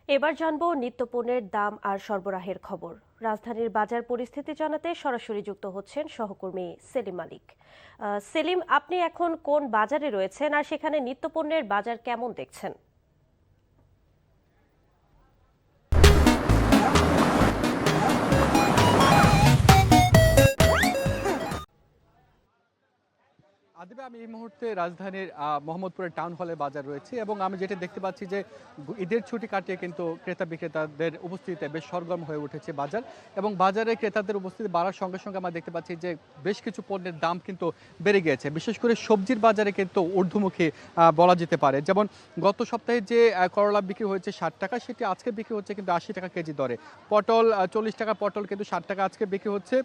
এবার জানবো নিত্যপণ্যের দাম আর সরবরাহের খবর। রাজধানীর বাজার পরিস্থিতি জানাতে সরাসরি যুক্ত হচ্ছেন সহকর্মী সেলিম মালিক। সেলিম, আপনি এখন কোন বাজারে রয়েছেন আর সেখানে নিত্যপণ্যের বাজার কেমন দেখছেন? আদিবা, আমি এই মুহূর্তে রাজধানীর মোহাম্মদপুরের টাউন হলে বাজার রয়েছে এবং আমি যেটা দেখতে পাচ্ছি যে ঈদের ছুটি কাটিয়ে কিন্তু ক্রেতা বিক্রেতাদের উপস্থিতিতে বেশ সরগরম হয়ে উঠেছে বাজার। এবং বাজারে ক্রেতাদের উপস্থিতি বাড়ার সঙ্গে সঙ্গে আমরা দেখতে পাচ্ছি যে বেশ কিছু পণ্যের দাম কিন্তু বেড়ে গিয়েছে। বিশেষ করে সবজির বাজারে কিন্তু ঊর্ধ্বমুখী বলা যেতে পারে। যেমন গত সপ্তাহে যে করলা বিক্রি হয়েছে 60 টাকা, সেটি আজকে বিক্রি হচ্ছে কিন্তু 80 টাকা কেজি দরে। পটল 40 টাকা, পটল কিন্তু 60 টাকা আজকে বিক্রি হচ্ছে।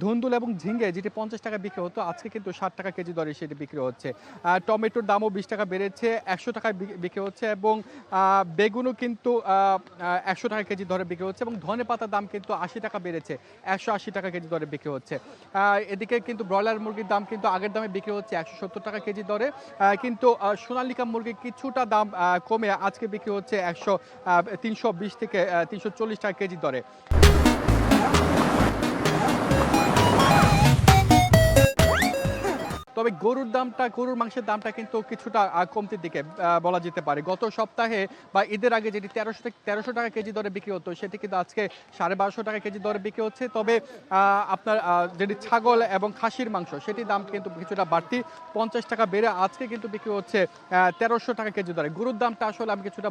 ধুন্দুল এবং ঝিঙ্গে যেটি 50 টাকা বিক্রি হতো, আজকে কিন্তু 60 টাকা কেজি দরে সেটি বিক্রি হচ্ছে। টমেটোর দামও 20 টাকা বেড়েছে, 100 টাকায় বিক্রি হচ্ছে। এবং বেগুনও কিন্তু 100 টাকা কেজি দরে বিক্রি হচ্ছে। এবং ধনে পাতার দাম কিন্তু 80 টাকা বেড়েছে, 180 টাকা কেজি দরে বিক্রি হচ্ছে। এদিকে কিন্তু ব্রয়লার মুরগির দাম কিন্তু আগের দামে বিক্রি হচ্ছে 170 টাকা কেজি দরে, কিন্তু সোনালিকা মুরগির কিছুটা দাম কমে আজকে বিক্রি হচ্ছে 320 থেকে 340 টাকা কেজি দরে। তবে গরুর মাংসের দামটা কিন্তু কিছুটা কমতির দিকে বলা যেতে পারে। গত সপ্তাহে বা ঈদের আগে যেটি 1300 টাকা কেজি দরে বিক্রি হতো, সেটি কিন্তু আজকে 1250 টাকা কেজি দরে বিক্রি হচ্ছে। তবে আপনার যেটি ছাগল এবং খাসির মাংস, সেটির দাম কিন্তু কিছুটা বাড়তি, 50 টাকা বেড়ে আজকে কিন্তু বিক্রি হচ্ছে 1300 টাকা কেজি দরে। গরুর দামটা আসলে আমি কিছুটা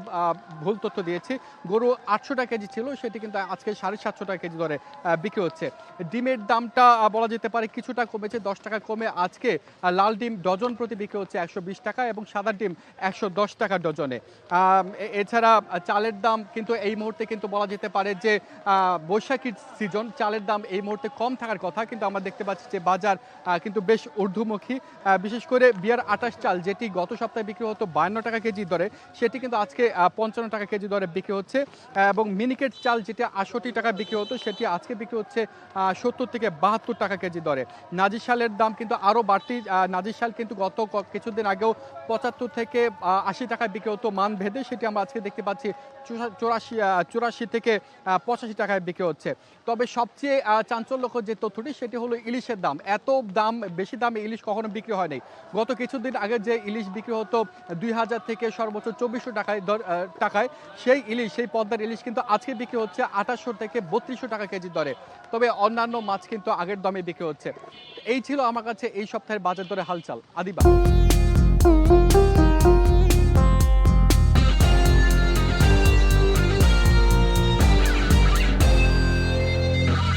ভুল তথ্য দিয়েছি। গরু 800 টাকা কেজি ছিল, সেটি কিন্তু আজকে 750 টাকা কেজি দরে বিক্রি হচ্ছে। ডিমের দামটা বলা যেতে পারে কিছুটা কমেছে, 10 টাকা কমে আজকে লাল ডিম ডজন প্রতি বিক্রি হচ্ছে 120 টাকা এবং সাদা ডিম 110 টাকা ডজনে। এছাড়া চালের দাম কিন্তু এই মুহূর্তে কিন্তু বলা যেতে পারে যে বৈশাখীর সিজন, চালের দাম এই মুহূর্তে কম থাকার কথা, কিন্তু আমরা দেখতে পাচ্ছি যে বাজার কিন্তু বেশ ঊর্ধ্বমুখী। বিশেষ করে বিয়ার 28 চাল যেটি গত সপ্তাহে বিক্রি হতো 52 টাকা কেজি দরে, সেটি কিন্তু আজকে 55 টাকা কেজি দরে বিক্রি হচ্ছে। এবং মিনিকেট চাল যেটি 68 টাকা বিক্রি হতো, সেটি আজকে বিক্রি হচ্ছে 70 থেকে 72 টাকা কেজি দরে। নাজির শালের দাম কিন্তু আরও বাড়তি। নাজির শাল কিন্তু গত কিছুদিন আগেও 75 থেকে 80 টাকায় বিক্রি হতো মান ভেদে, সেটি আমরা আজকে দেখতে পাচ্ছি 84 থেকে 85 টাকায় বিক্রি হচ্ছে। তবে সবচেয়ে চাঞ্চল্যকর যে তথ্যটি, সেটি হলো ইলিশের দাম। এত বেশি দামে ইলিশ কখনো বিক্রি হয় নাই। গত কিছুদিন আগে যে ইলিশ বিক্রি হতো 2000 থেকে সর্বোচ্চ 2400 টাকায়, সেই পদ্মার ইলিশ কিন্তু আজকে বিক্রি হচ্ছে 2800 থেকে 3200 টাকা কেজি দরে। তবে অন্যান্য মাছ কিন্তু আগের দামে বিক্রি হচ্ছে। এই ছিল আমার কাছে এই সপ্তাহের বাজার দরে হালচাল। আদিবা।